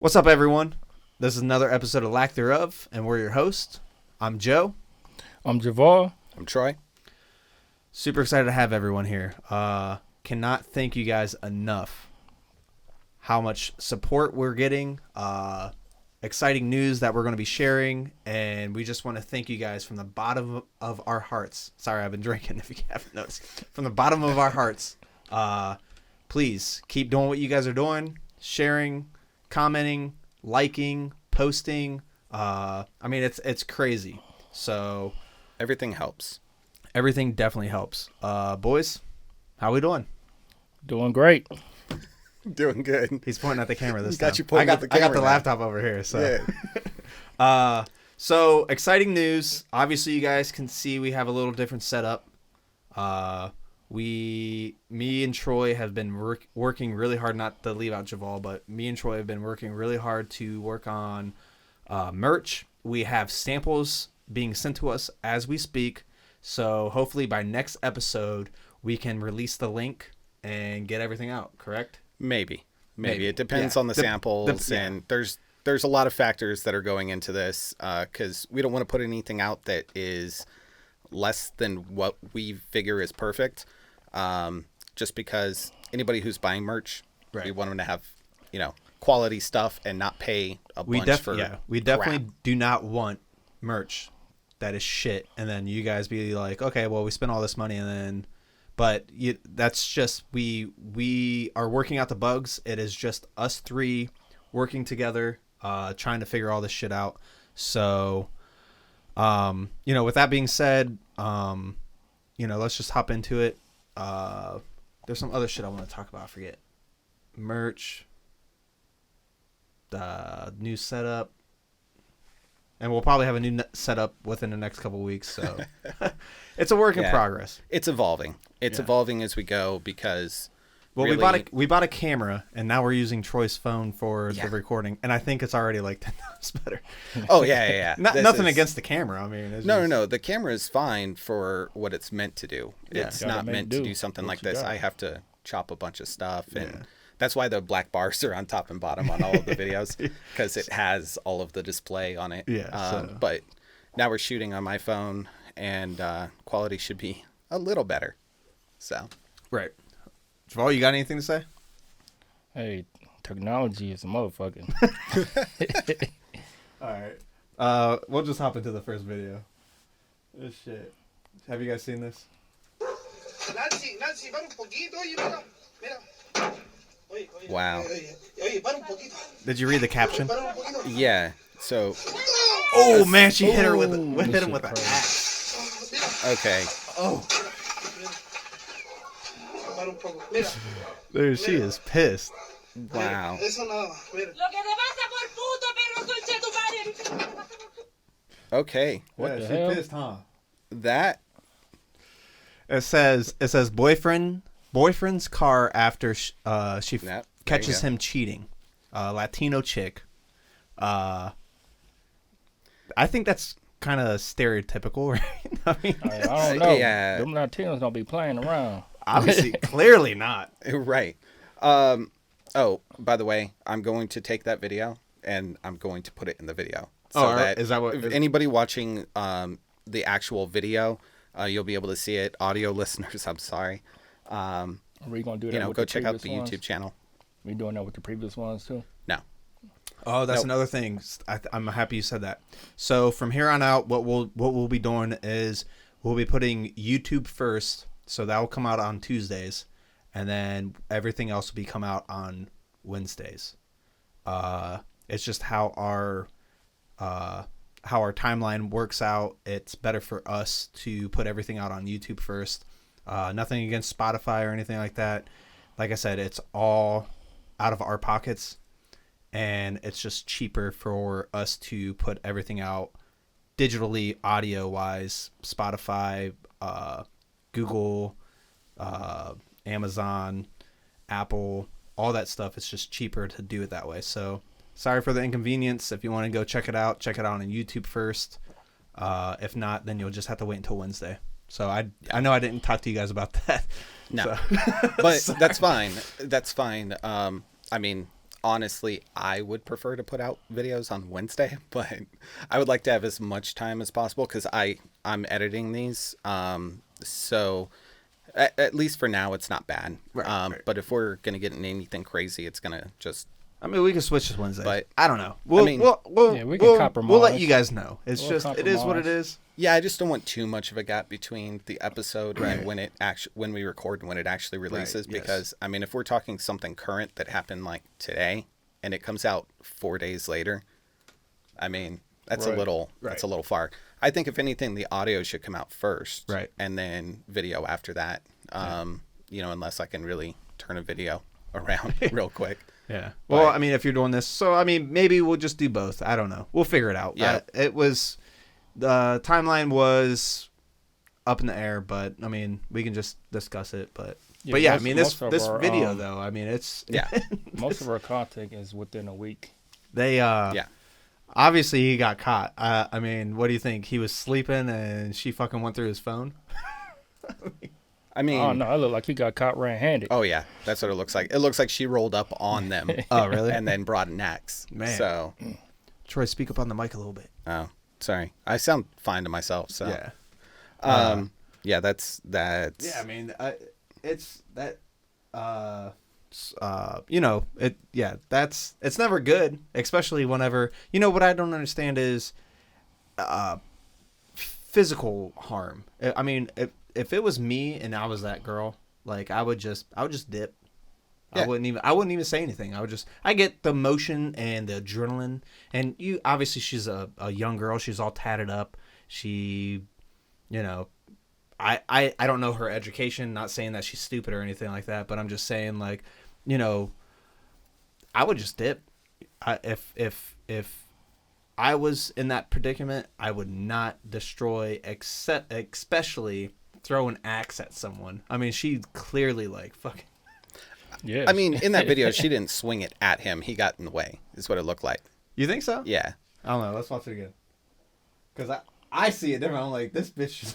What's up, everyone? This is another episode of LACK ThereØF, and we're your host. I'm Joe. I'm Javar. I'm Troy. Super excited to have everyone here. Cannot thank you guys enough how much support we're getting, exciting news that we're going to be sharing, and we just want to thank you guys from the bottom of our hearts. Sorry, I've been drinking, if you haven't noticed. From the bottom of our hearts, please keep doing what you guys are doing, sharing, commenting, liking, posting. I mean, it's crazy. So everything helps. Everything definitely helps. Boys, how we doing? Doing great. Doing good. He's pointing at the camera this got time. you pointing at the camera I got the now. laptop over here. So, Yeah. So exciting news. Obviously, you guys can see we have a little different setup. Me and Troy have been working really hard, not to leave out Javal, but me and Troy have been working really hard to work on merch. We have samples being sent to us as we speak. So hopefully by next episode, we can release the link and get everything out, correct? Maybe. It depends Yeah. on the samples, and there's a lot of factors that are going into this because we don't want to put anything out that is less than what we figure is perfect. Just because anybody who's buying merch, Right. we want them to have, quality stuff and not pay a bunch for we definitely do not want merch that is shit, and then you guys be like, okay, well, we spent all this money, and then, that's just we are working out the bugs. It is just us three working together, trying to figure all this shit out. So, with that being said, let's just hop into it. There's some other shit I want to talk about. I forget. Merch, new setup, and we'll probably have a new setup within the next couple of weeks. So it's a work in progress. It's evolving. It's evolving as we go because. Well, really, we bought a camera, and now we're using Troy's phone for the recording, and I think it's already like 10 times better. Oh yeah. Nothing against the camera. I mean, it's No. The camera is fine for what it's meant to do. Yeah. It's not meant to do something like this. I have to chop a bunch of stuff, and that's why the black bars are on top and bottom on all of the videos, because it has all of the display on it. Yeah. But now we're shooting on my phone, and quality should be a little better. So. Right. Javal, you got anything to say? Hey, technology is a motherfucker. All right. We'll just hop into the first video. This shit. Have you guys seen this? Nancy, para un poquito, oye, mira. Oye, Wow. Oye, para un poquito. Did you read the caption? Para un poquito. Yeah. So. Oh man, she hit her with This hit him with shit an crazy. axe. Okay. Oh, Para un poco. Mira. dude, she is pissed. Wow. Eso nada, mira. Lo que te pasa por puto, perro concha tu madre. Okay. What Yeah, the she hell? pissed, huh? That. It says boyfriend's car after she Yep, there you catches go. him cheating. Latino chick. I think that's kind of stereotypical, right? I mean, I don't know. Yeah. Them Latinos don't be playing around. obviously, clearly not. Right. Oh, by the way, I'm going to take that video and I'm going to put it in the video. So all right. Is that what? if anybody watching the actual video, you'll be able to see it. Audio listeners, I'm sorry. Are we gonna do that? with Go the check out the previous YouTube ones? channel. We doing that with the previous ones too? No. Oh, that's Nope. another thing. I'm happy you said that. So from here on out, what we'll be doing is we'll be putting YouTube first. So that will come out on Tuesdays, and then everything else will be come out on Wednesdays. It's just how our timeline works out. It's better for us to put everything out on YouTube first. Nothing against Spotify or anything like that. Like I said, it's all out of our pockets, and it's just cheaper for us to put everything out digitally, audio wise. Spotify, Google, Amazon, Apple, all that stuff. It's just cheaper to do it that way. So sorry for the inconvenience. If you want to go check it out on YouTube first. If not, then you'll just have to wait until Wednesday. So I know I didn't talk to you guys about that. No. So. But that's fine. That's fine. I mean, honestly, I would prefer to put out videos on Wednesday, but I would like to have as much time as possible because I'm editing these. So at least for now, it's not bad. Right. But if we're going to get into anything crazy, it's going to just... I mean, we can switch to Wednesday. But- I don't know. I mean- Yeah, we can compromise. We'll let you guys know. It's We'll just, it is what it compromise. is. Yeah, I just don't want too much of a gap between the episode and when we record and when it actually releases. yes. Because I mean, if we're talking something current that happened like today, and it comes out 4 days later, I mean, that's Right. that's a little far. I think if anything, the audio should come out first, Right. and then video after that. You know, unless I can really turn a video around real quick. Yeah. Well, But- I mean, if you're doing this, so I mean, maybe we'll just do both. I don't know. We'll figure it out. Yeah. It was, the timeline was up in the air, but I mean, we can just discuss it. But yeah, I most- mean, this most of this our, video though, I mean, it's Yeah. Most of our content is within a week. they Yeah. obviously he got caught. I mean, what do you think? He was sleeping and she fucking went through his phone. I mean, Oh no, I look like he got caught red-handed. oh yeah, that's what it looks like. It looks like she rolled up on them. Oh, really? And then brought an axe. Man. So, Troy, speak up on the mic a little bit. oh, sorry. I sound fine to myself. So, Yeah. yeah, that's. Yeah, I mean, it's that. You know, it. Yeah, it's never good, especially whenever. You know what I don't understand is, physical harm. I mean, if it was me and I was that girl, like I would just dip. Yeah. I wouldn't even say anything. I get the emotion and the adrenaline, and you obviously she's a young girl. She's all tatted up. She, you know, I don't know her education. Not saying that she's stupid or anything like that, but I'm just saying, like, you know, I would just dip. If I was in that predicament, I would not destroy, especially throw an axe at someone. I mean, she clearly like fucking. Yeah. I mean, in that video, she didn't swing it at him. He got in the way, is what it looked like. You think so? Yeah. I don't know. Let's watch it again. Cause I see it different. I'm like, this bitch is.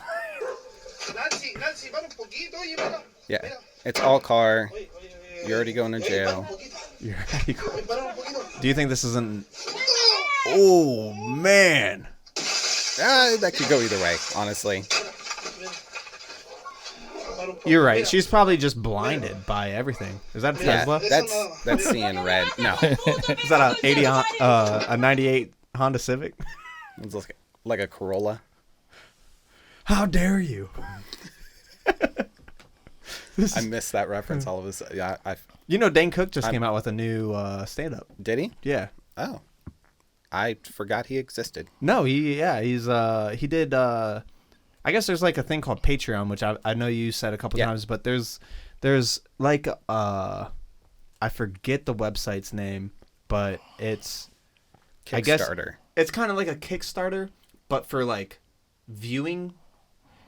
Nancy, para un poquito, oye, mira. Yeah. Mira. It's all car. Oye, oye, oye, You're already going to oye, jail. para un poquito. You're Oye, para un poquito. Do you think this is an? Oh man. That could go either way, honestly. Para un poquito. You're right. Mira. She's probably just blinded by everything. Is that a Yeah, Tesla? that's seeing red. No, Is that a 98 Honda Civic? it's like a Corolla. How dare you? I missed that reference all of a sudden. Yeah, You know, Dane Cook just came out with a new stand-up. did he? Yeah. Oh, I forgot he existed. No, he did. I guess there's like a thing called Patreon, which I know you said a couple Yeah. times, but there's like I forget the website's name, but it's I guess Kickstarter. it's kind of like a Kickstarter, but for like viewing.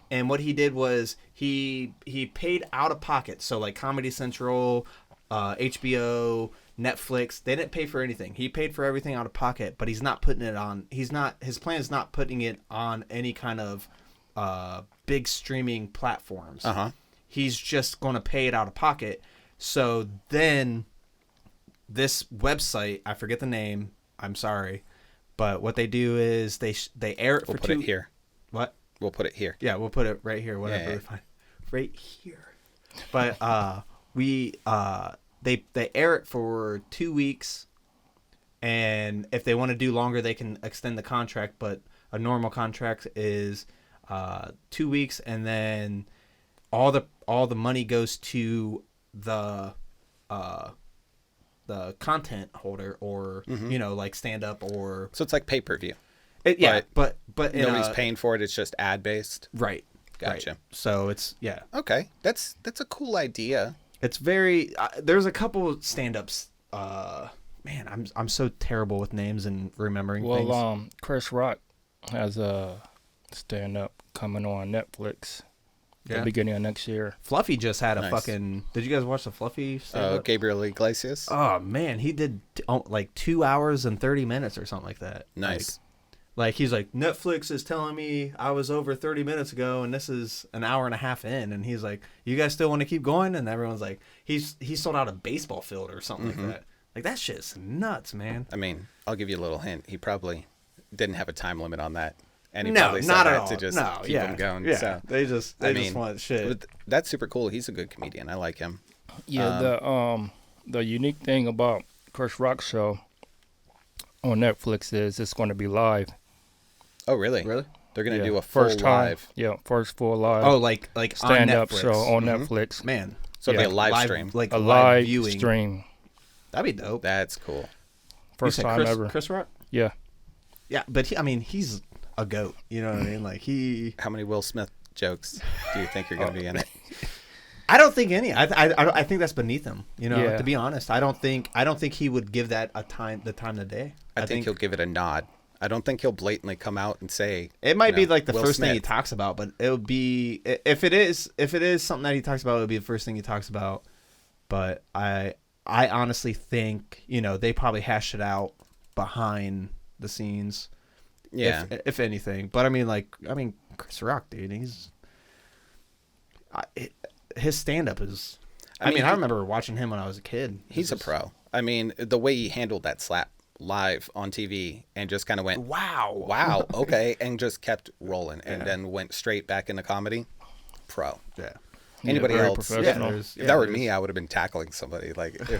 And what he did was he paid out of pocket. So like Comedy Central, HBO, Netflix, they didn't pay for anything. He paid for everything out of pocket, but he's not putting it on. His plan is not putting it on any kind of big streaming platforms. Uh-huh. He's just going to pay it out of pocket. So then this website, I forget the name. I'm sorry, but what they do is they air it We'll for put it here. What? We'll put it here. Yeah, we'll put it right here. Whatever Yeah. we find, right here. But they air it for 2 weeks, and if they want to do longer, they can extend the contract. But a normal contract is 2 weeks, and then all the money goes to the content holder, or you know, like stand up, or So it's like pay-per-view. yeah. But in Nobody's a- paying for it. It's just ad-based. right. Gotcha. Right. So it's Okay, that's a cool idea. It's very. There's a couple stand-ups. Man, I'm so terrible with names and remembering things. Well, Chris Rock has a stand-up coming on Netflix at Yeah. the beginning of next year. Fluffy just had a Nice. fucking. Did you guys watch the Fluffy stand-up? Gabriel Iglesias. Oh man, he did like 2 hours and 30 minutes or something like that. Nice. Like he's like, Netflix is telling me I was over 30 minutes ago, and this is an hour and a half in, and he's like, you guys still want to keep going? And everyone's like, he sold out a baseball field or something like that. Like that shit's nuts, man. I mean, I'll give you a little hint. He probably didn't have a time limit on that. And he No, probably said not at that all. to just No, keep yeah, him going. yeah. So, They just want shit. but that's super cool. He's a good comedian. I like him. Yeah, the unique thing about Chris Rock's show on Netflix is it's going to be live. Oh, really? Really? They're going to Yeah, do a full first time, live. Yeah, first full live. Oh, like stand on up Netflix. show on Netflix. Man, So it'll be a live stream. like A live live viewing. stream. That'd be dope. That's cool. First You said time Chris, ever. Chris Rock. Yeah. Yeah, but he's a goat. You know what I mean? Like How many Will Smith jokes do you think are going to be in it? I don't think any. I think that's beneath him. You know, Yeah. to be honest, I don't think he would give that the time of day. I think he'll give it a nod. I don't think he'll blatantly come out and say It might be like the Will first thing he Smith. talks about, but it would be if it is something that he talks about, it would be the first thing he talks about. But I honestly think they probably hash it out behind the scenes. Yeah. If anything. But I mean Chris Rock, dude, his stand up is. I mean, I remember watching him when I was a kid. He's a pro. I mean, the way he handled that slap live on TV and just kind of went, wow, okay, and just kept rolling and then went straight back into comedy. Pro. Yeah. Anybody very else? professional. If that were me, I would have been tackling somebody. Like, it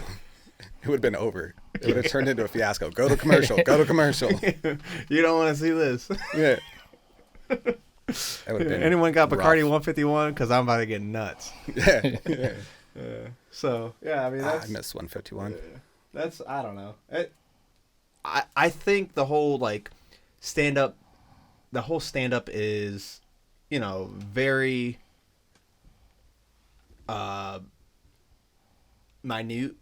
would have been over. It would have turned into a fiasco. Go to commercial. Go to commercial. You don't want to see this. Yeah. That would have been Anyone got rough. Bacardi 151? Because I'm about to get nuts. Yeah. So yeah, I mean I missed 151. that's I don't know. I think the whole stand up is very minute.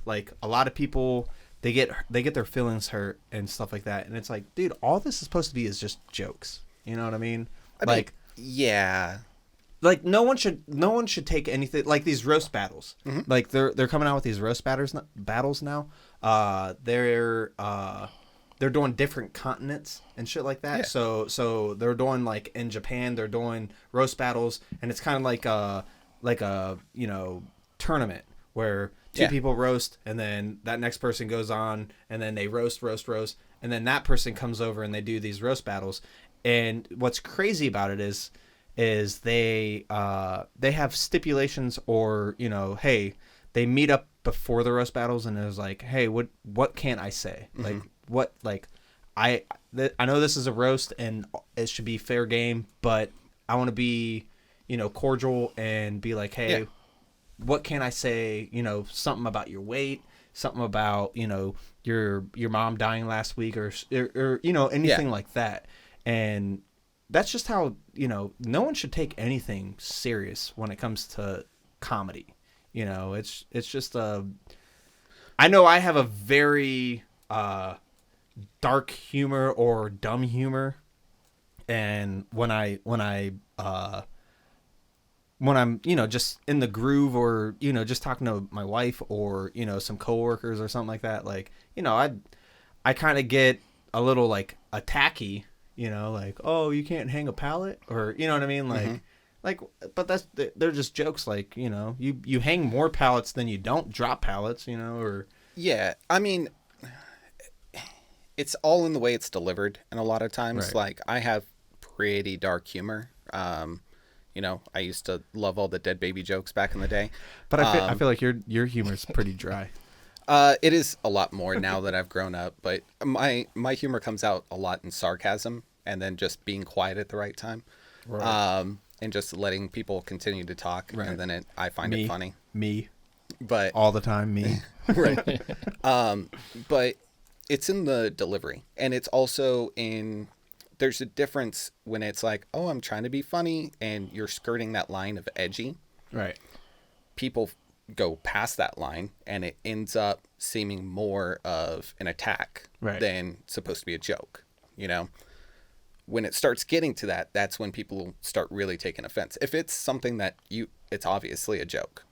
Like a lot of people they get their feelings hurt and stuff like that, and it's like, dude, all this is supposed to be is just jokes. You know what I mean? Yeah. Like no one should take anything like these roast battles. Mm-hmm. Like they're coming out with these roast battles now. They're doing different continents and shit like that. Yeah. So they're doing like in Japan, they're doing roast battles, and it's kind of like a tournament where two people roast, and then that next person goes on, and then they roast, and then that person comes over and they do these roast battles. And what's crazy about it is they have stipulations, or hey, they meet up before the roast battles, and it was like, hey, what can't I say? I know this is a roast and it should be fair game, but I want to be cordial and be like, hey, what can I say? Something about your weight, something about your mom dying last week, or anything like that. And that's just how, no one should take anything serious when it comes to comedy. It's just I know I have a very dark humor or dumb humor, and when I'm just in the groove, or just talking to my wife, or some coworkers or something like that, I kind of get a little attacky. Oh, you can't hang a pallet, or you know what I mean, but they're just jokes. You hang more pallets than you don't drop pallets, or Yeah, I mean, it's all in the way it's delivered, and a lot of times, Right. I have pretty dark humor. I used to love all the dead baby jokes back in the day. but I feel like your humor's pretty dry. It is a lot more now that I've grown up, but my humor comes out a lot in sarcasm, and then just being quiet at the right time, and just letting people continue to talk, Right. and then I find it funny. Me But all the time, me. right, but it's in the delivery, and it's also in. There's a difference when it's like, oh, I'm trying to be funny, and you're skirting that line of edgy. Right. People go past that line, and it ends up seeming more of an attack than supposed to be a joke. When it starts getting to that, that's when people start really taking offense. If it's something that it's obviously a joke,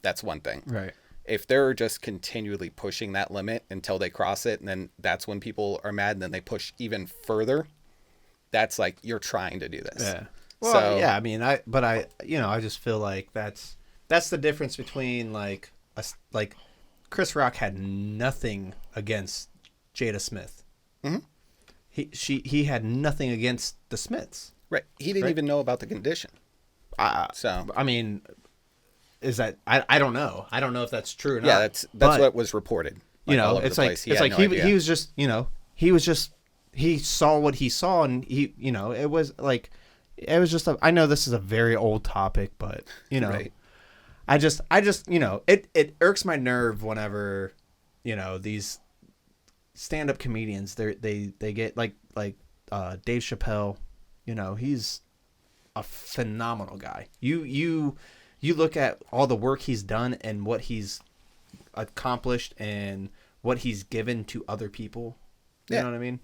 that's one thing. Right. If they're just continually pushing that limit until they cross it, and then that's when people are mad, and then they push even further, that's like, you're trying to do this. Yeah. Well, So, yeah. I mean, I just feel like that's the difference between Chris Rock had nothing against Jada Smith. Mhm. He had nothing against the Smiths. Right. He didn't Right. even know about the condition. So I mean, is that I don't know. I don't know if that's true or not. yeah, that's but, what was reported. you know, all over it's the like place. it's had like no he idea. was just, you know, he saw what he saw, and he, you know, it was like, it was just I know this is a very old topic, but you know, Right. I just you know, it irks my nerve whenever, you know, these stand-up comedians they get like Dave Chappelle, you know, he's a phenomenal guy. You look at all the work he's done and what he's accomplished and what he's given to other people. You Yeah. know what I mean?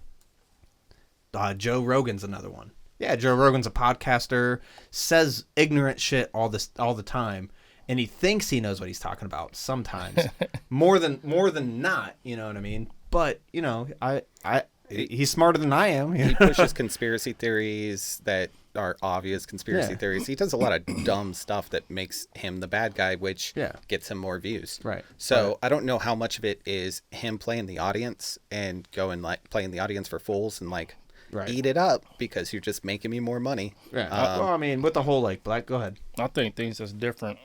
Joe Rogan's another one. Yeah, Joe Rogan's a podcaster, says ignorant shit all the time, and he thinks he knows what he's talking about sometimes. more than not, you know what I mean? But, you know, he's smarter than I am. You He know? pushes conspiracy theories that are obvious conspiracy Yeah. theories. He does a lot of dumb stuff that makes him the bad guy, which Yeah. gets him more views. Right. So I don't know how much of it is him playing the audience and going like playing the audience for fools and like Right. eat it up because you're just making me more money. Yeah. Well, I mean, with the whole like black. Go ahead. I think things that's different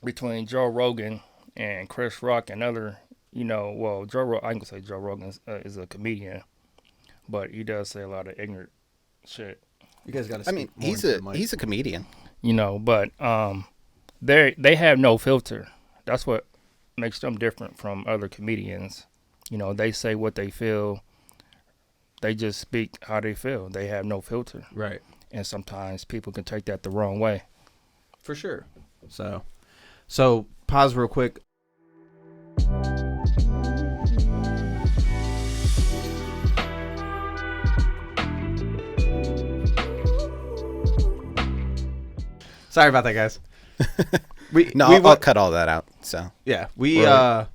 between Joe Rogan and Chris Rock and other, you know, well, I can say Joe Rogan is a comedian, but he does say a lot of ignorant shit, You guys got to. I mean, he's a comedian. you know, but they have no filter. That's what makes them different from other comedians. You know, they say what they feel. They just speak how they feel. They have no filter. right. And sometimes people can take that the wrong way. For sure. So pause real quick. Sorry about that, guys. I'll cut all that out. So Yeah, we Right.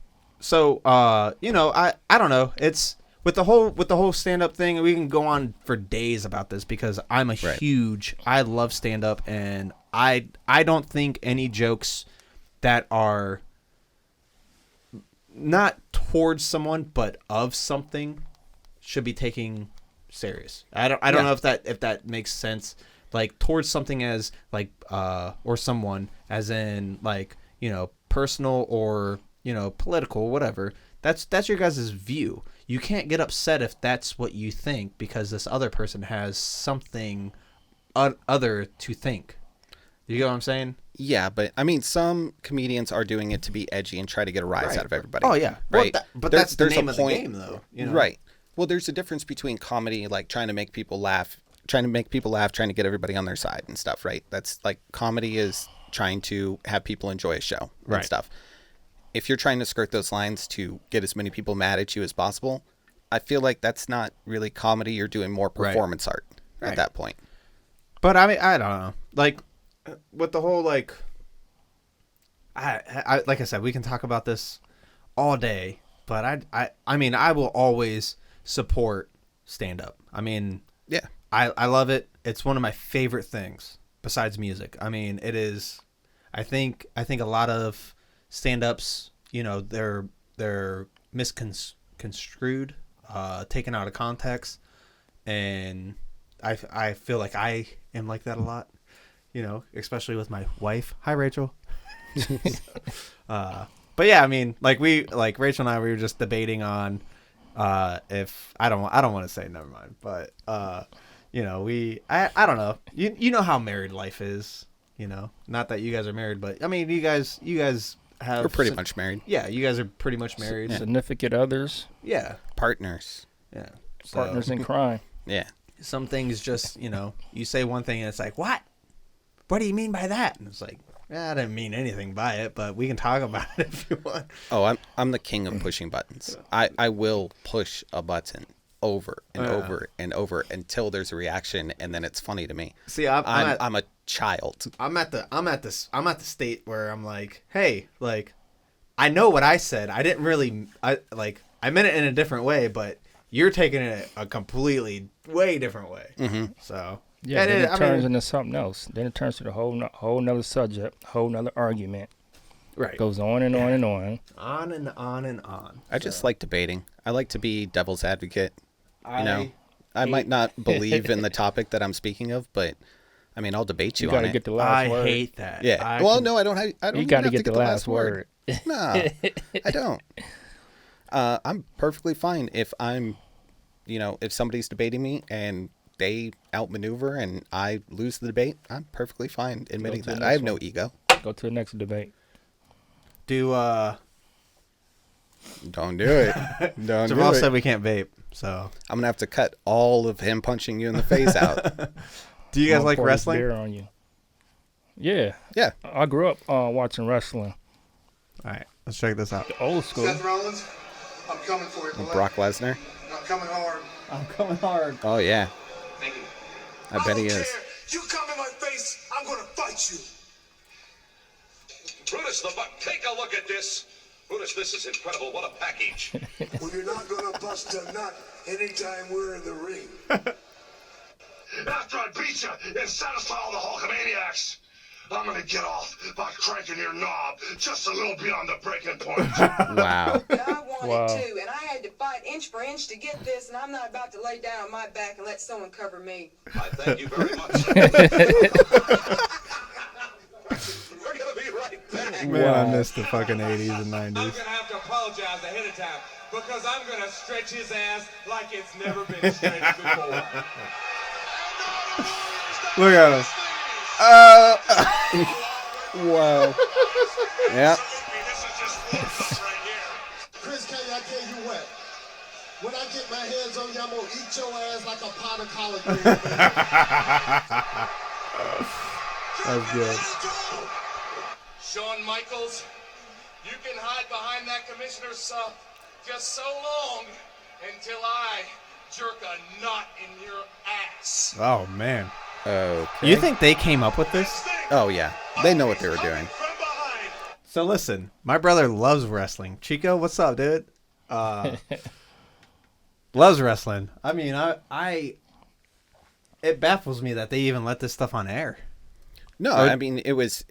you know, I don't know. It's with the whole stand up thing, we can go on for days about this because I'm a Right. huge I love stand up, and I don't think any jokes that are not towards someone but of something should be taken serious. I don't Yeah. know if that makes sense. Like towards something as like or someone as in like, you know, personal or, you know, political, whatever. That's your guys' view. You can't get upset if that's what you think because this other person has something other to think. You get what I'm saying? yeah, but I mean, some comedians are doing it to be edgy and try to get a rise Right. out of everybody. Oh yeah. Well, Right. but There- that's the there's a name of the point- game though. You know? Right. Well, there's a difference between comedy, like trying to make people laugh, trying to get everybody on their side and stuff, right? That's like comedy is trying to have people enjoy a show and Right. stuff. If you're trying to skirt those lines to get as many people mad at you as possible, I feel like that's not really comedy. You're doing more Right. performance art Right. at that point. But I mean, I don't know. Like with the whole like, I like I said, we can talk about this all day. But I mean, I will always support stand up. I mean, Yeah. I love it. It's one of my favorite things besides music. I mean, it is. I think a lot of stand ups, you know, they're misconstrued, taken out of context, and I feel like I am like that a lot. You know, especially with my wife. Hi, Rachel. But yeah, I mean, like Rachel and I, we were just debating on if I don't want to say, never mind. But you know, I don't know. You know how married life is. You know, not that you guys are married, but I mean, you guys have We're pretty much married. Yeah, you guys are pretty much married. Significant others, Yeah, Partners. yeah. So, partners in crime. Yeah. some things just, you know, you say one thing and it's like, what? What do you mean by that? And it's like, I didn't mean anything by it, but we can talk about it if you want. Oh, I'm the king of pushing buttons. I will push a button over and over and over until there's a reaction, and then it's funny to me. See, I'm a child. I'm at the state where I'm like, hey, like, I know what I said. I didn't really, I meant it in a different way, but you're taking it a completely way different way. Mm-hmm. So Yeah, and then it I turns mean, into something else. Then it turns to the whole nother subject, whole nother argument. Right. Goes on and on and on. On and on and on. I just like debating. I like to be devil's advocate. I I might not believe in the topic that I'm speaking of, but I mean, I'll debate you, You on gotta it. get the last word. hate that. Yeah. Well, no, I don't. I don't You even gotta have get to the last word. No, I don't. I'm perfectly fine if I'm, if somebody's debating me and they outmaneuver and I lose the debate. I'm perfectly fine admitting to the that. next I have no one. ego. Go to the next debate. Don't do it. Don't do Jamal it. said we can't vape, so. I'm gonna have to cut all of him punching you in the face out. Do you guys I'll like pour this wrestling? beer on you. Yeah. Yeah. I grew up watching wrestling. All right, let's check this out. The old school. Seth Rollins, I'm coming for you, beloved. Brock Lesnar. I'm coming hard. I'm coming hard. Oh yeah. Thank you. I bet he don't is. care. You come in my face, I'm gonna fight you. Brutus the Buck, take a look at this. Brutus, this is incredible. What a package. Well, you're not gonna bust a nut anytime we're in the ring. After I beat you and satisfy all the Hulkamaniacs, I'm gonna get off by cranking your knob just a little beyond the breaking point. Wow. But I wanted Wow. to, and I had to fight inch for inch to get this, and I'm not about to lay down on my back and let someone cover me. I thank you very much. We're gonna be right back. Man, I missed the fucking 80s and I'm 90s. gonna have to apologize ahead of time because I'm gonna stretch his ass like it's never been stretched before. Look at him. Whoa. Yeah. This is just warm-up right here. Chris Kelly, I tell you what. When I get my hands on you, I'm gonna eat your ass like a pot of collard greens. That's good. Shawn Michaels, you can hide behind that commissioner's sub just so long until I jerk a knot in your ass. Oh, man. Okay. You think they came up with this? Oh yeah. They know what they were doing. From behind. So listen, my brother loves wrestling. Chico, what's up, dude? Loves wrestling. I mean, it baffles me that they even let this stuff on air. No, I mean it was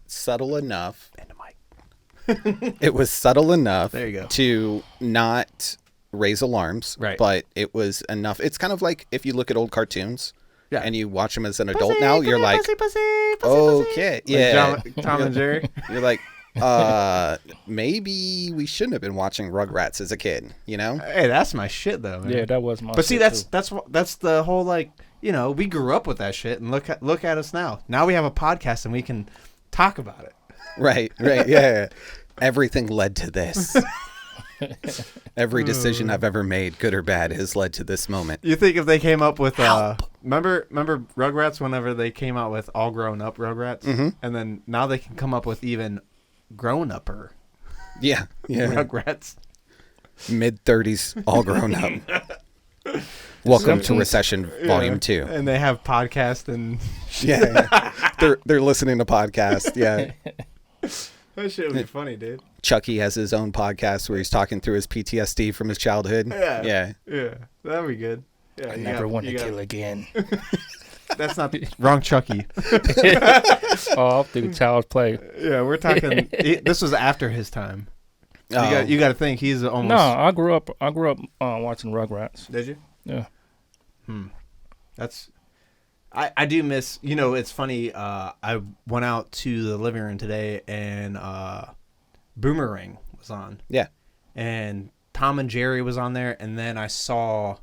subtle enough. And the mic. It was subtle enough There you go. to not raise alarms. Right. But it was enough. It's kind of like if you look at old cartoons Yeah. and you watch them as an adult now, you're like, okay, yeah. Tom and Jerry. You're like, maybe we shouldn't have been watching Rugrats as a kid, you know? Hey, that's my shit, though, man. Yeah, that was my But see, shit, that's too. that's the whole, like, we grew up with that shit, and look at us now. Now we have a podcast, and we can talk about it. Right, yeah. Everything led to this. Every decision I've ever made, good or bad, has led to this moment. You think if they came up with remember Rugrats whenever they came out with all grown up Rugrats, and then now they can come up with even grown upper Yeah. Rugrats. Mid-30s, all grown up. Welcome to Recession Volume 2. And they have podcasts and Yeah. They're listening to podcasts. Yeah. that shit would be funny, dude. Chucky has his own podcast where he's talking through his PTSD from his childhood. Yeah, that'd be good. Yeah, I never want to kill again. That's not wrong, Chucky. Oh, the child's play. Yeah, we're talking. This was after his time. Oh. You got to think he's almost. No, I grew up watching Rugrats. Did you? Yeah. That's. I do miss. It's funny. I went out to the living room today, and Boomerang was on, Yeah. and Tom and Jerry was on there, and then I saw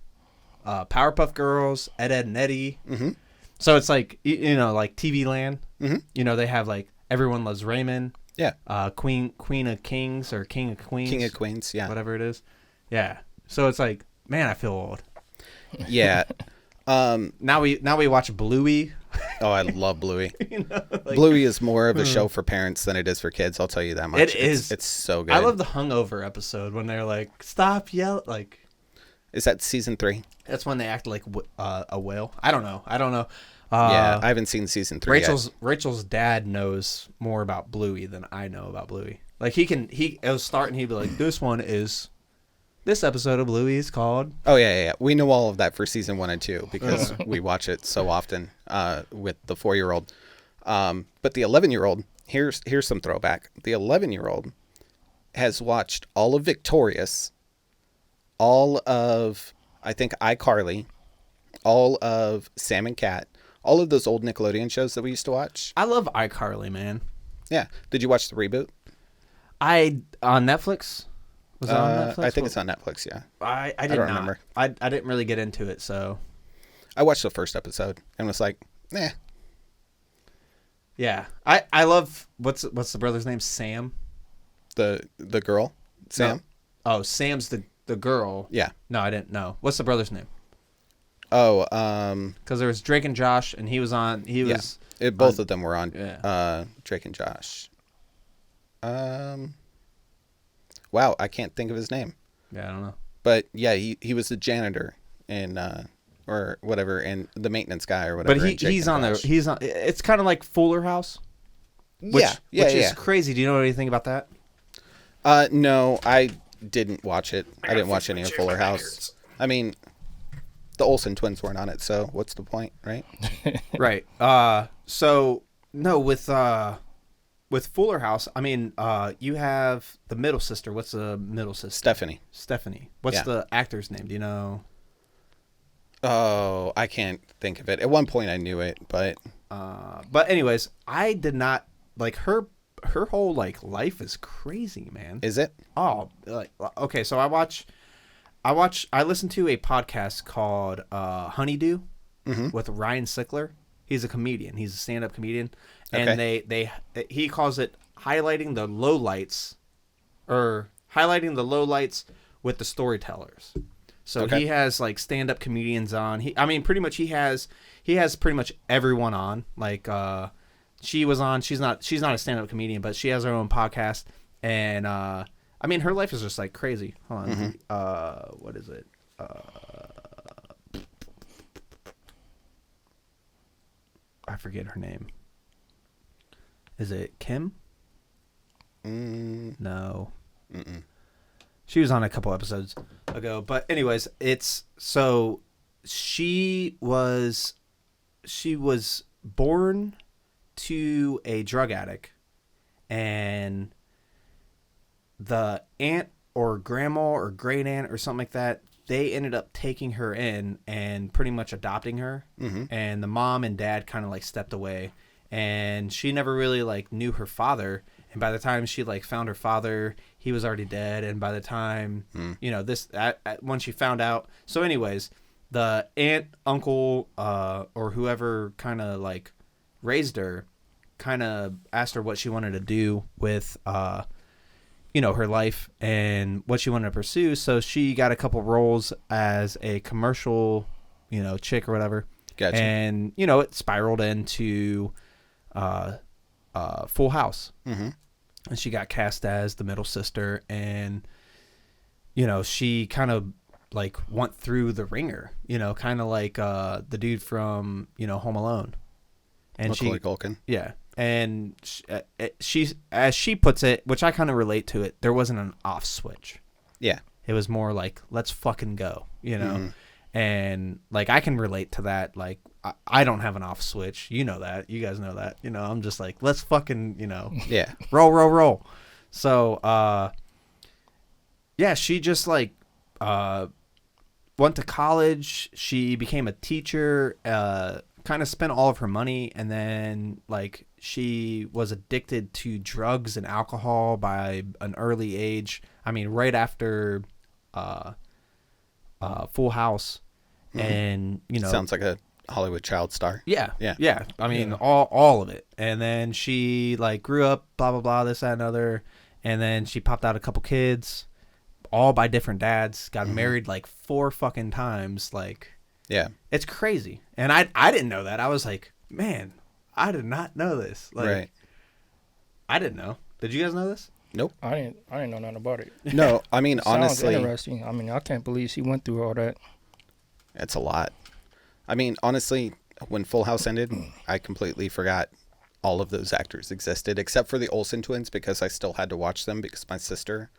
Powerpuff Girls, Ed, and Eddie. Mm-hmm. So it's like like TV Land. Mm-hmm. They have like Everyone Loves Raymond. Yeah. Queen of Kings or King of Queens. King of Queens, yeah. Whatever it is. Yeah. So it's like, man, I feel old. Yeah. Now we watch Bluey. Oh, I love Bluey. Bluey is more of a show for parents than it is for kids. I'll tell you that much. It is. It's so good. I love the hungover episode when they're like, stop yelling. Like, Is that season 3? that's when they act like a whale. I don't know. Yeah, I haven't seen season 3 yet. Rachel's dad knows more about Bluey than I know about Bluey. Like it was starting, he'd be like, this episode of Bluey is called. Oh yeah. We know all of that for season 1 and 2 because we watch it so often with the 4-year-old. But the 11-year-old here's some throwback. The 11-year-old has watched all of Victorious, all of, I think, iCarly, all of Sam and Cat, all of those old Nickelodeon shows that we used to watch. I love iCarly, man. Yeah. Did you watch the reboot? On Netflix? Was it on Netflix? I think it's on Netflix, yeah. I don't not remember. I didn't really get into it, so. I watched the first episode and was like, eh. Yeah. I love, what's the brother's name? Sam? The girl? Sam? No. Oh, Sam's the girl. Yeah. No, I didn't know. What's the brother's name? Oh, because there was Drake and Josh, and he was on. Both of them were on. Yeah. Drake and Josh. Wow, I can't think of his name. Yeah, I don't know. But yeah, he was the janitor in or whatever, and the maintenance guy or whatever. But he's on there. He's on. It's kind of like Fuller House. Which is crazy. Do you know anything about that? No, I didn't watch it. I didn't watch any of Fuller House. I mean, the Olsen twins weren't on it, so what's the point, right? Right. So no, with Fuller House, I mean, you have the middle sister. What's the middle sister? Stephanie. What's the actor's name? Do you know? Oh, I can't think of it. At one point I knew it, but anyways, I did not like her whole like life is crazy, man. Is it? Oh, like, okay, so I listen to a podcast called Honeydew with Ryan Sickler. He's a comedian. He's a stand-up comedian. And he calls it highlighting the lowlights with the storytellers. So he has like stand-up comedians on. Pretty much he has pretty much everyone on. Like she was on. She's not a stand-up comedian, but she has her own podcast. And her life is just like crazy. Hold on. What is it? I forget her name. Is it Kim? No. Mm-mm. She was on a couple episodes ago. But anyways, she was born to a drug addict, and the aunt or grandma or great aunt or something like that, they ended up taking her in and pretty much adopting her. And the mom and dad kind of like stepped away, and she never really like knew her father. And by the time she like found her father, he was already dead. And by the time, when she found out, so anyways, the aunt, uncle, or whoever kind of like raised her, kind of asked her what she wanted to do with, her life and what she wanted to pursue. So she got a couple roles as a commercial, chick or whatever. Gotcha. And, it spiraled into Full House. And she got cast as the middle sister. And, she kind of like went through the ringer, kind of like the dude from, Home Alone. And Macaulay Culkin. Yeah. And she, as she puts it, which I kind of relate to it, there wasn't an off switch. Yeah. It was more like, let's fucking go, And like, I can relate to that. Like, I don't have an off switch. You know that. You guys know that. I'm just like, let's fucking, Yeah. roll. So, yeah, she just like went to college. She became a teacher, kind of spent all of her money, and then like she was addicted to drugs and alcohol by an early age. Right after Full House. And sounds like a Hollywood child star. Yeah. All of it. And then she like grew up, blah blah blah, this, that, and other, and then she popped out a couple kids, all by different dads, got married like 4 fucking times. Like, yeah, it's crazy. And I didn't know that. I was like, man, I did not know this. Like, right. I didn't know. Did you guys know this? Nope. I didn't know nothing about it. No, Sounds honestly, interesting. I can't believe she went through all that. It's a lot. Honestly, when Full House ended, I completely forgot all of those actors existed, except for the Olsen twins, because I still had to watch them because my sister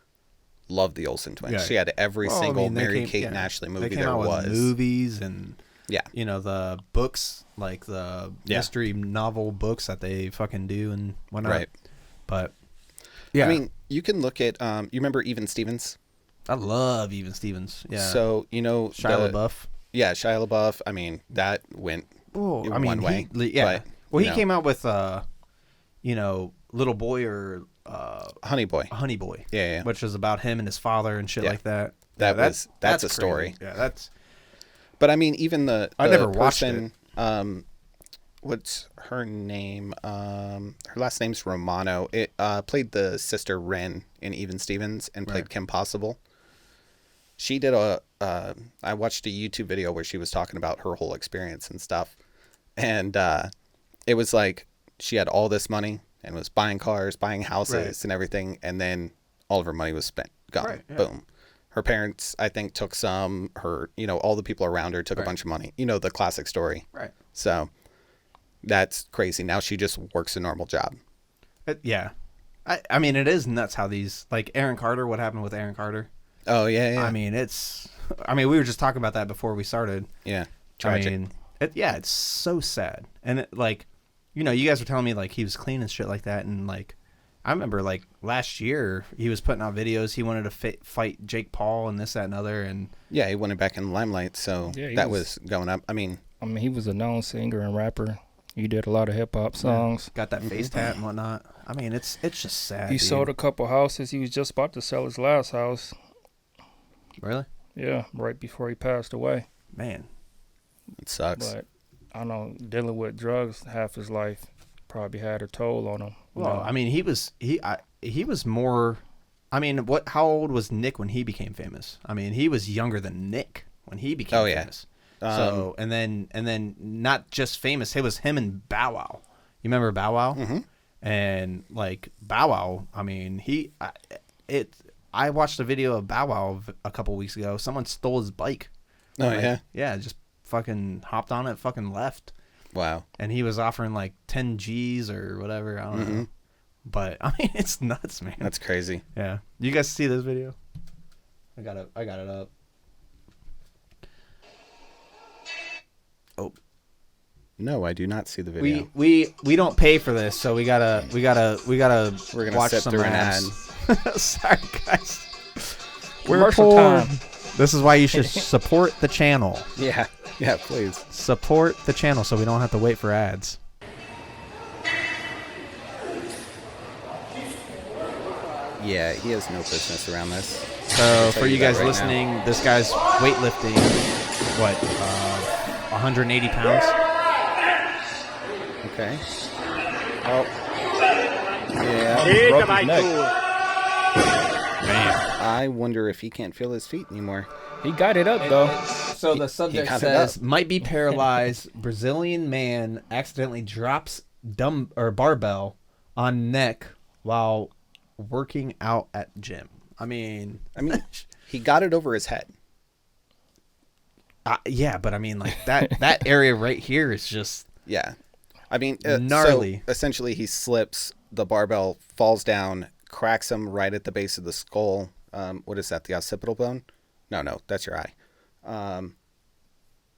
loved the Olsen twins. Yeah. She had every single Mary-Kate and Ashley movie there was. Movies and yeah, the books, like the mystery novel books that they fucking do and whatnot. Right. But yeah, I mean, you can look at you remember Even Stevens? I love Even Stevens. Yeah. So Shia LaBeouf. Yeah, Shia LaBeouf. I mean, that went one way. Yeah. But, he came out with Little Boy or Honey Boy. Honey Boy. Yeah. Which is about him and his father and shit like that. That's a story. Yeah, that's. But I mean, even the I never watched person, it. What's her name? Her last name's Romano. It played the sister Ren in Even Stevens and played Kim Possible. She did I watched a YouTube video where she was talking about her whole experience and stuff. And it was like she had all this money and was buying cars, buying houses and everything. And then all of her money was gone. Right, yeah. Boom. Her parents, I think, took some. All the people around her took a bunch of money. The classic story. Right. So that's crazy. Now she just works a normal job. Yeah. I mean, it is nuts how these, like Aaron Carter, what happened with Aaron Carter? Oh, yeah. I mean, we were just talking about that before we started. Yeah. Tragic. I mean, it's so sad. And you guys were telling me like he was clean and shit like that. And like, I remember like last year he was putting out videos. He wanted to fight Jake Paul and this, that, and other. And yeah, he wanted back in the limelight. So that was going up. I mean, he was a known singer and rapper. He did a lot of hip hop songs. Got that face tat and whatnot. I mean, it's just sad. He sold a couple houses. He was just about to sell his last house. Really? Yeah, right before he passed away. Man, it sucks. But I know dealing with drugs half his life probably had a toll on him. Well, I mean, he was more. I mean, how old was Nick when he became famous? I mean, he was younger than Nick when he became famous. So and then not just famous. It was him and Bow Wow. You remember Bow Wow? Mm-hmm. And like Bow Wow, I mean, I watched a video of Bow Wow a couple weeks ago. Someone stole his bike. Oh yeah. Yeah, just fucking hopped on it, fucking left. Wow. And he was offering like 10 G's or whatever. I don't know. But I mean, it's nuts, man. That's crazy. Yeah. You guys see this video? I got it up. Oh. No, I do not see the video. We don't pay for this, so we gotta We're gonna watch sit some through an ads. Sorry, guys. Commercial time. This is why you should support the channel. Yeah, please. Support the channel so we don't have to wait for ads. Yeah, he has no business around this. So for you guys listening, this guy's weightlifting, 180 pounds? Okay. Oh. Yeah. Broke his neck. Man. I wonder if he can't feel his feet anymore. He got it up, though. So the subject says, might be paralyzed, Brazilian man accidentally drops barbell on neck while working out at gym. I mean, he got it over his head. Yeah, but I mean, like that area right here is just I mean, gnarly. So essentially, he slips, the barbell falls down, cracks him right at the base of the skull. What is that? The occipital bone? No, that's your eye.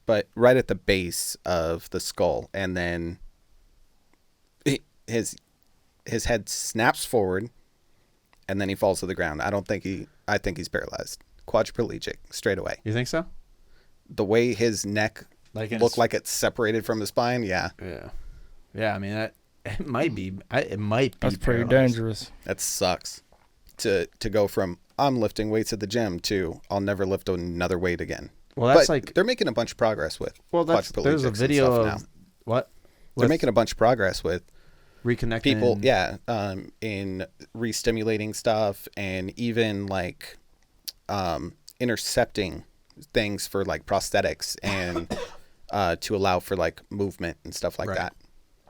But right at the base of the skull, and then his head snaps forward, and then he falls to the ground. I think he's paralyzed, quadriplegic, straight away. You think so? The way his neck looked like it's separated from his spine, yeah. I mean, it might be. It might be. That's pretty dangerous. That sucks. To go from I'm lifting weights at the gym to I'll never lift another weight again. Well, that's but they're making a bunch of progress with. Well, there's a video of now. What? They're making a bunch of progress with reconnecting people. Yeah, in re-stimulating stuff and even like intercepting things for like prosthetics and to allow for like movement and stuff like that.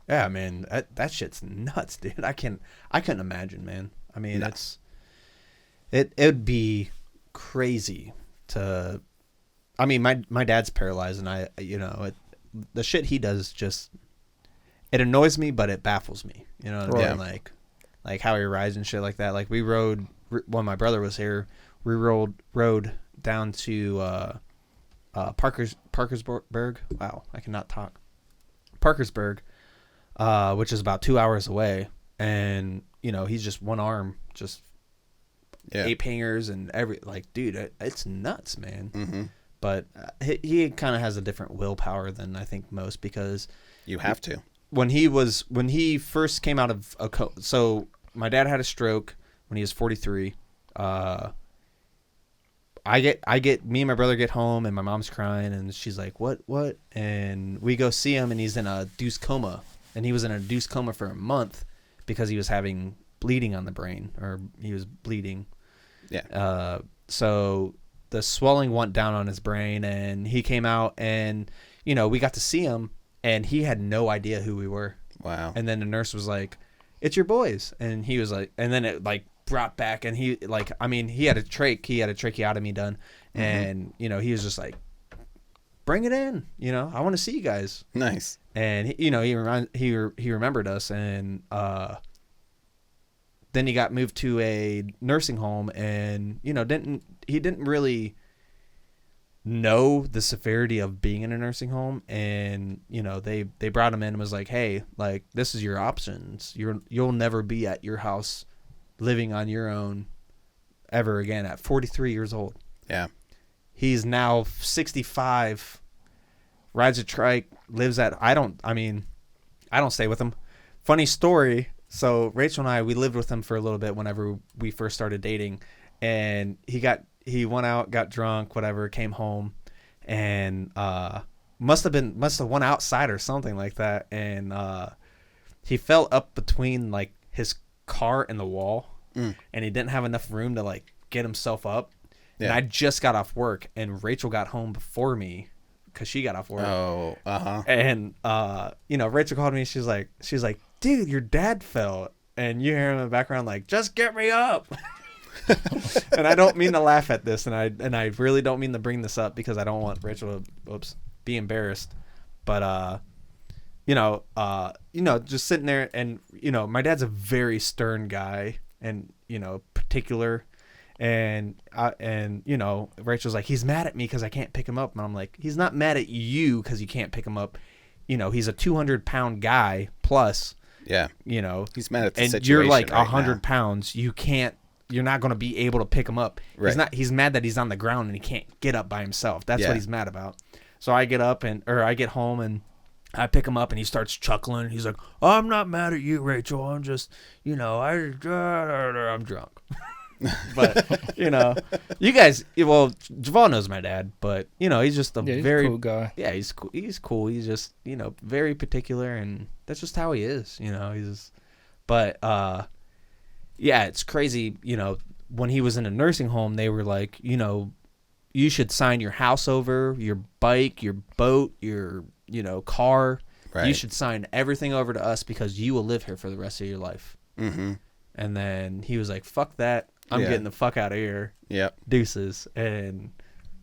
Yeah, man, that shit's nuts, dude. I couldn't imagine, man. I mean, it would be crazy to. I mean, my dad's paralyzed, and the shit he does just it annoys me, but it baffles me. You know what I mean? Like how he rides and shit like that. Like we rode when my brother was here. We rode down to Parkersburg. Wow, I cannot talk. Parkersburg, which is about 2 hours away, and he's just one arm, just Yeah. 8 hangers and dude, it's nuts, man. Mm-hmm. But he kind of has a different willpower than I think most, because You have to. when he first came out of so my dad had a stroke when he was 43. Me and my brother get home and my mom's crying and she's like, what? And we go see him and he's in a induced coma, and he was in a induced coma for a month because he was having bleeding on the brain, or he was bleeding. Yeah. So the swelling went down on his brain, and he came out, and we got to see him, and he had no idea who we were. Wow. And then the nurse was like, "It's your boys," and he was like, and then it brought back, and he had a tracheotomy done, and he was just like, "Bring it in, I want to see you guys." Nice. And he remembered us, and then he got moved to a nursing home, and he didn't really know the severity of being in a nursing home, and they brought him in and was like, "Hey, this is your options. You'll never be at your house living on your own ever again at 43 years old." Yeah. He's now 65, rides a trike, lives at I don't stay with him. Funny story. So Rachel and I, we lived with him for a little bit whenever we first started dating, and he went out, got drunk, whatever, came home, and must have went outside or something like that, and he fell up between his car and the wall, and he didn't have enough room to get himself up. Yeah. And I just got off work, and Rachel got home before me because she got off work. Oh, uh-huh. And Rachel called me. She's like, "Dude, your dad fell," and you hear him in the background "Just get me up." And I don't mean to laugh at this, and I really don't mean to bring this up because I don't want Rachel to be embarrassed. But just sitting there, and my dad's a very stern guy, and particular, and Rachel's like, "He's mad at me because I can't pick him up," and I'm like, "He's not mad at you because you can't pick him up. He's a 200-pound guy plus." Yeah. He's mad at the and situation. you're right 100 now. pounds. You're not going to be able to pick him up. Right. He's mad that he's on the ground and he can't get up by himself. That's Yeah. what he's mad about. So I get home and I pick him up, and he starts chuckling. He's like, "I'm not mad at you, Rachel. I'm just, I'm drunk." But you guys, Javon knows my dad, but he's just he's a cool guy. Yeah, he's cool. He's cool. He's just very particular, and that's just how he is. But yeah, it's crazy. When he was in a nursing home, they were like, you should sign your house over, your bike, your boat, your car. Right. You should sign everything over to us because you will live here for the rest of your life. Mm-hmm. And then he was like, "Fuck that. I'm Yeah. getting the fuck out of here. Yep. Deuces." And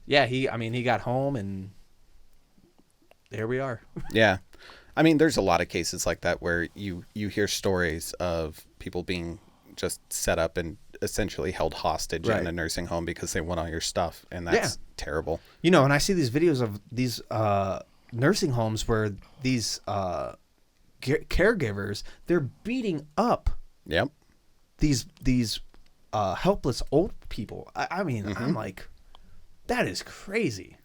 yeah, he got home, and there we are. Yeah. I mean, there's a lot of cases like that where you hear stories of people being just set up and essentially held hostage Right. in a nursing home because they want all your stuff, and that's terrible. And I see these videos of these nursing homes where these caregivers, they're beating up Yep. these helpless old people. I mean, Mm-hmm. I'm like, that is crazy.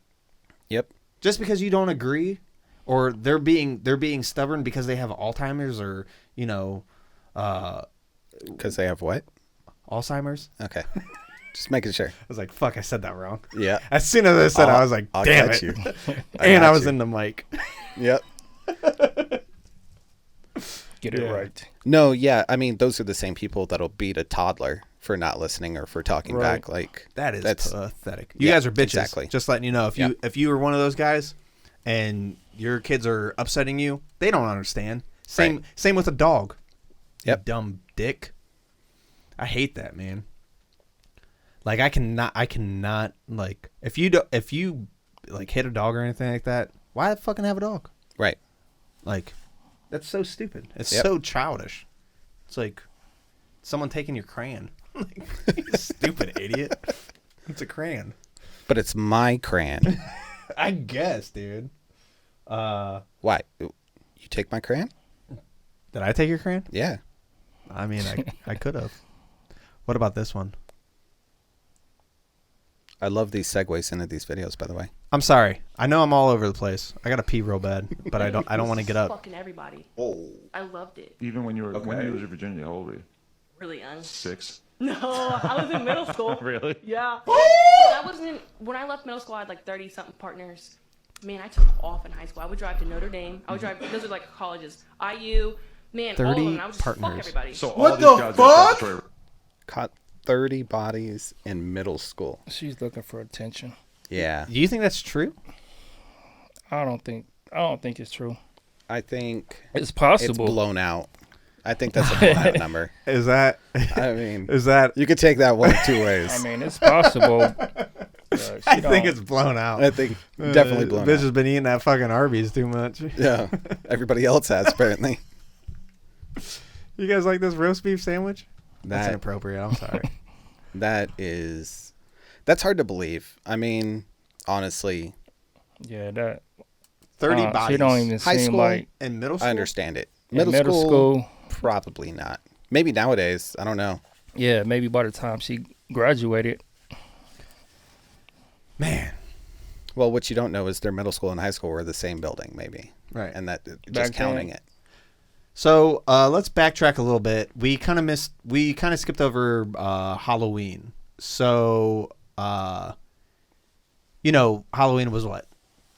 Yep. Just because you don't agree, or they're being stubborn because they have Alzheimer's, or Because they have what? Alzheimer's. Okay. Just making sure. I was like, fuck, I said that wrong. Yeah. As soon as I said it, I was like, I'll damn catch it. you. And I got was you. in the mic. Yep. Get it right. No, yeah. I mean, those are the same people that'll beat a toddler for not listening or for talking Right. back. Like That's pathetic. You Yeah, guys are bitches. exactly. Just letting you know, if you were one of those guys and your kids are upsetting you, they don't understand. Same with a dog. Yep. You dumb dick. I hate that, man. Like I cannot like if you like hit a dog or anything like that, why fucking have a dog? Right. Like that's so stupid. It's Yep. so childish. It's like someone taking your crayon. Like, you stupid idiot. It's a crayon. But it's my crayon. I guess, dude. Why? You take my crayon? Did I take your crayon? Yeah. I mean, I could have. What about this one? I love these segues into these videos, by the way. I'm sorry. I know I'm all over the place. I got to pee real bad, but I don't want to get up. Fucking everybody. Oh. I loved it. Even when you were when you was in Virginia, how old were you? Really young. 6. No, I was in middle school. Really? Yeah. When I left middle school, I had like 30-something partners. Man, I took off in high school. I would drive to Notre Dame. I would drive. Those are like colleges. IU. Man, all of 30 them. I would just fuck partners. everybody. So What all the these guys fuck? are Detroit. Caught 30 bodies in middle school. She's looking for attention. Yeah. Do you think that's true? I don't think it's true. I think It's it's possible. blown out. I think that's a blown out number. Is that? I mean, Is that? you could take that one of two ways. I mean, it's possible. I think it's blown out. I think definitely blown Bitch out. has been eating that fucking Arby's too much. Yeah. Everybody else has, apparently. You guys like this roast beef sandwich? That's That inappropriate. I'm sorry. that's hard to believe. I mean, honestly, Yeah, that 30 bodies. She don't even High seem school, like in middle school. I understand it. in Middle school, probably not. Maybe nowadays. I don't know. Yeah, maybe by the time she graduated. Man. Well, what you don't know is their middle school and high school were the same building, maybe. Right. And that Back just counting then. it. So let's backtrack a little bit. We kind of skipped over Halloween. So, Halloween was what?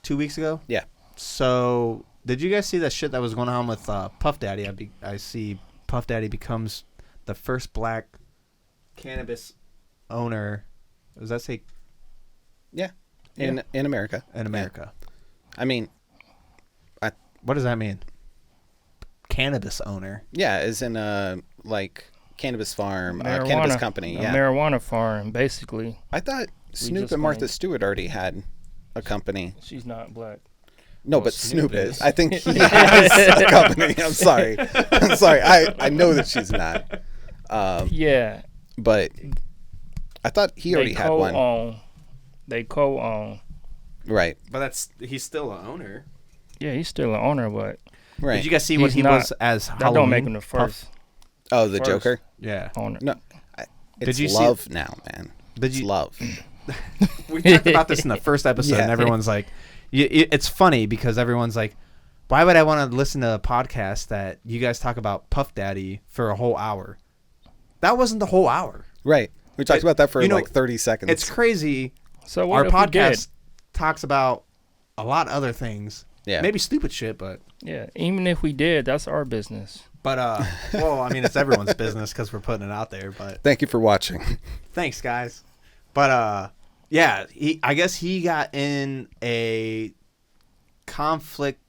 2 weeks ago? Yeah. So did you guys see that shit that was going on with Puff Daddy? I see Puff Daddy becomes the first black cannabis owner. Does that say Yeah. In America. in America? I mean, What does that mean? Cannabis owner. yeah, as in like cannabis farm, Marijuana, cannabis company. a Yeah. marijuana farm, basically. I thought Snoop just and Martha went- Stewart already had a company. She's not black. No, Well, but Snoop Snoop is. is. I think he has a company. I'm sorry. I know that she's not. Yeah, But I thought he already had one. They co-own. Right. But he's still an owner. Yeah, he's still an owner, but Right. Did you guys see what He's he not- was as that Halloween? don't make him the Puff? first Oh, the first. Joker? Yeah. owner. No. It's you see- love now, man. Did It's you- love. We talked about this in the first episode, Yeah. and everyone's like, it's funny because everyone's like, why would I want to listen to a podcast that you guys talk about Puff Daddy for a whole hour? That wasn't the whole hour. Right. We talked about that for you know, like 30 seconds. It's crazy. So Our what if we did? podcast talks about a lot of other things. Yeah. Maybe stupid shit, but Yeah, even if we did, that's our business. well, I mean, it's everyone's business because we're putting it out there. But Thank you for watching. thanks, guys. But yeah, I guess he got in a conflict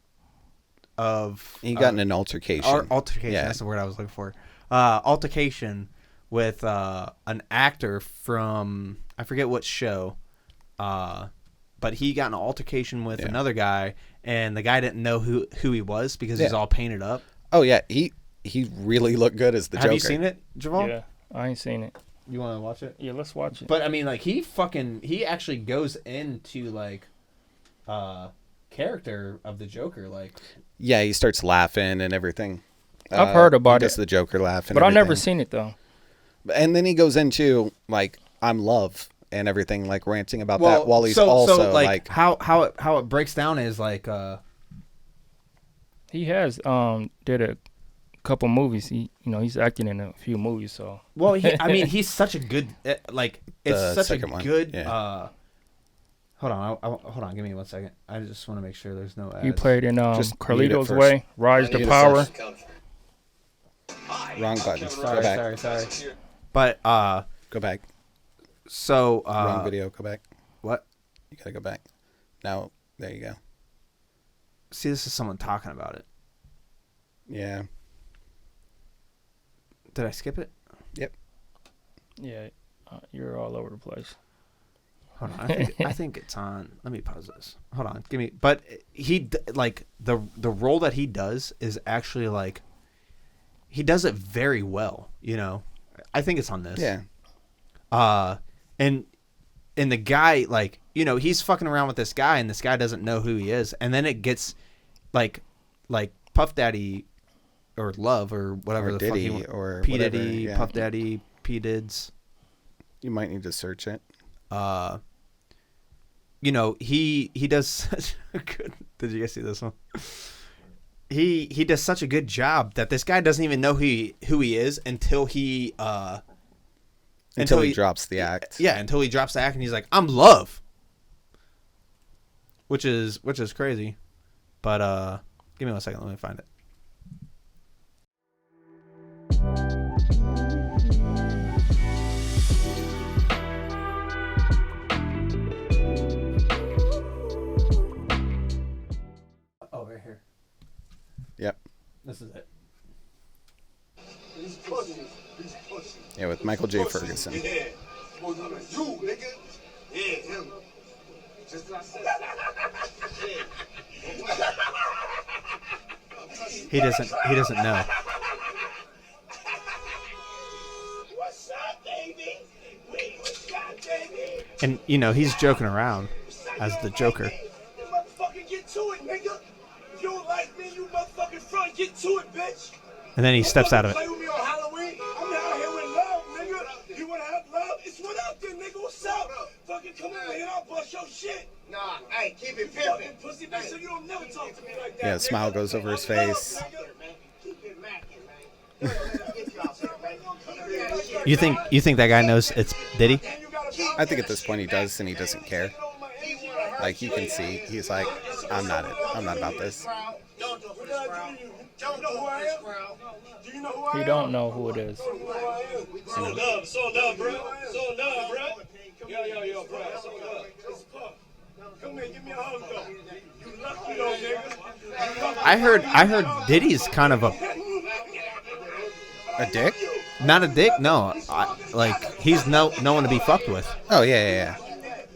of He got in an altercation. altercation. Yeah. That's the word I was looking for. Altercation with an actor from I forget what show, but he got in an altercation with another guy, and the guy didn't know who he was because he's all painted up. Oh, yeah. He really looked good as the Joker. Have you seen it, Javon? Yeah, I ain't seen it. You want to watch it? Yeah, let's watch it. But I mean, like he actually goes into like character of the Joker, like. Yeah, he starts laughing and everything. I've heard about he does it. the Joker laugh and But I've never everything. seen it though. And then he goes into like I'm love and everything, like ranting about that while he's also like how it breaks down is like He has did a couple movies. He's acting in a few movies. So well he's such a good like it's The such a second one, good yeah. hold on hold on, give me 1 second. I just want to make sure there's no ads. he played in Just mute it Carlito's first. Way, Rise to Mute it Power. first. Wrong button. sorry, Go back. sorry. But Go back. so Wrong video. Go back. what? You gotta go back. Now there you go. See, this is someone talking about it. Yeah. Did I skip it? Yep. Yeah, you're all over the place. Hold on, I think it's on. Let me pause this. Hold on, give me. But like the role that he does is actually like he does it very well. I think it's on this. Yeah. And the guy like he's fucking around with this guy, and this guy doesn't know who he is, and then it gets like Puff Daddy or Love or whatever Or the Diddy fuck he or P whatever, Diddy, yeah. Puff Daddy, P Dids. You might need to search it. You know, he does such a good. Did you guys see this one? He does such a good job that this guy doesn't even know who he is until he drops the act. Yeah, until he drops the act and he's like, "I'm Love," which is crazy. But give me 1 second, let me find it. Oh, right here. Yep. This is it. Yeah, with Michael J. Ferguson. Yeah. You, nigga. Yeah, him. Just like He doesn't know. What's up, baby? What's up, baby? And you know, he's joking around as the Joker. Motherfucking get to it, nigga. If you don't like me, you motherfucking front, get to it, bitch. And then he steps out of it. Play with me on Halloween. I'm out here with love, nigga. You wanna have love? It's what up there, nigga. What's up? Fucking come over here, I'll bust your shit. Nah, hey, keep it pimpin'. Pussy bitch, so you don't never talk to me like that. Yeah, the smile goes over his face. Keep it mackin', man. You think that guy knows it's Diddy? I think at this point he does, and he doesn't care. Like, you can see, he's like, I'm not about this. He don't know who it is. So love, bro. So love, bro. Yo, bro. So love. Come here, give me a hug, though. You lucky, though, nigga. I heard Diddy's kind of a dick? Not a dick, no. Like he's no one to be fucked with. Oh yeah.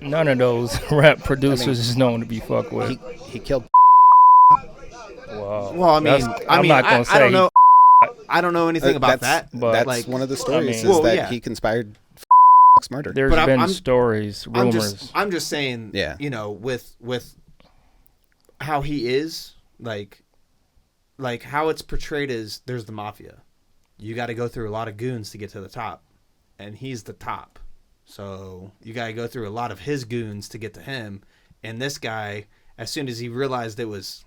None of those rap producers is known to be fucked with. He killed. Wow. Well, I mean, I'm not gonna say I don't know. I don't know anything about that's, that. But that's like, one of the stories I mean, is that yeah. he conspired murder. There's But been stories, rumors. I'm just saying. Yeah. You know, with how he is, like how it's portrayed is there's the mafia. You got to go through a lot of goons to get to the top, and he's the top. So you got to go through a lot of his goons to get to him. And this guy, as soon as he realized it was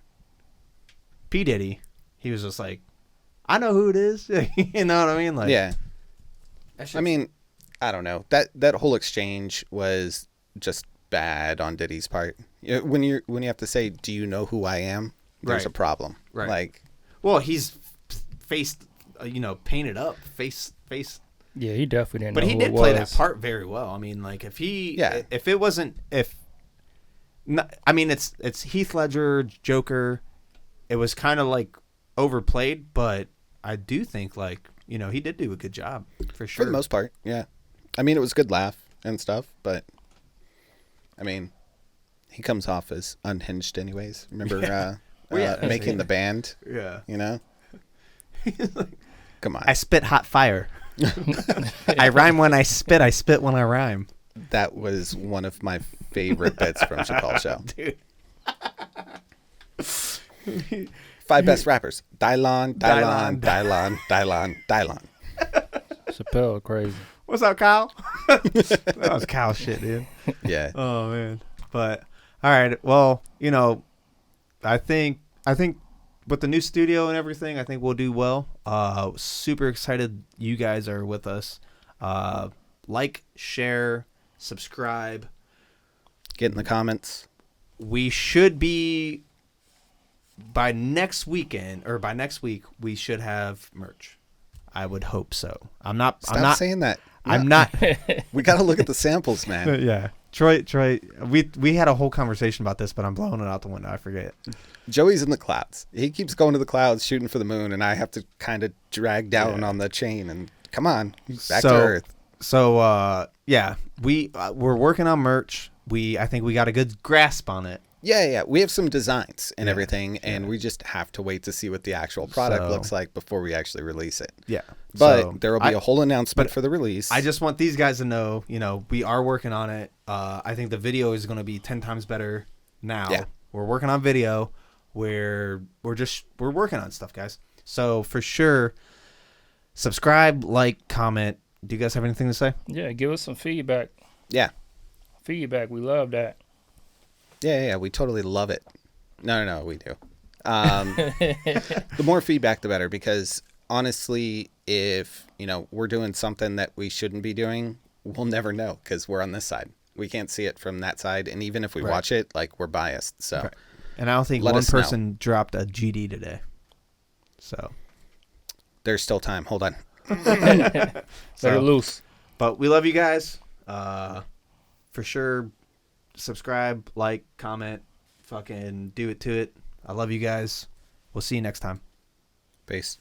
P Diddy, he was just like, I know who it is. You know what I mean? Like, yeah. I mean, I don't know. That whole exchange was just bad on Diddy's part. When you have to say, "Do you know who I am?" There's Right. a problem. Right. Like, well, he's faced, painted up, face. Yeah, he definitely didn't But know he who did it play was. that part very well. I mean, like if it wasn't I mean, it's Heath Ledger, Joker. It was kind of like overplayed, but I do think he did do a good job for sure. for the most part, yeah. I mean, it was a good laugh and stuff, but I mean, he comes off as unhinged anyways. Remember making the band? Yeah. You know? Come on. I spit hot fire. I rhyme when I spit. I spit when I rhyme. That was one of my favorite bits from Chappelle's show. Dude. 5 best rappers. Dylon. Chappelle, crazy. What's up, Kyle? That was Kyle shit, dude. Yeah. Oh man. But all right. Well, I think with the new studio and everything, I think we'll do well. Super excited you guys are with us. Like, share, subscribe. Get in the comments. We should be by next week we should have merch. I would hope so. I'm not saying that. I'm not. We got to look at the samples, man. Yeah. Troy, we had a whole conversation about this, but I'm blowing it out the window. I forget. Joey's in the clouds. He keeps going to the clouds, shooting for the moon, and I have to kind of drag down on the chain and come on, back to Earth. So, yeah, we're working on merch. I think we got a good grasp on it. Yeah. We have some designs and everything, and we just have to wait to see what the actual product looks like before we actually release it. Yeah. But there will be a whole announcement for the release. I just want these guys to know, we are working on it. I think the video is going to be 10 times better now. Yeah. We're working on video. We're working on stuff, guys. So for sure, subscribe, like, comment. Do you guys have anything to say? Yeah, give us some feedback. Yeah. Feedback, we love that. Yeah, we totally love it. No, we do. The more feedback, the better, because honestly, if, we're doing something that we shouldn't be doing, we'll never know because we're on this side. We can't see it from that side. And even if we watch it, like, we're biased. So, Right. And I don't think one person dropped a GD today. So there's still time. Hold on. They're loose. But we love you guys. For sure, subscribe, like, comment, fucking do it to it. I love you guys. We'll see you next time. Peace.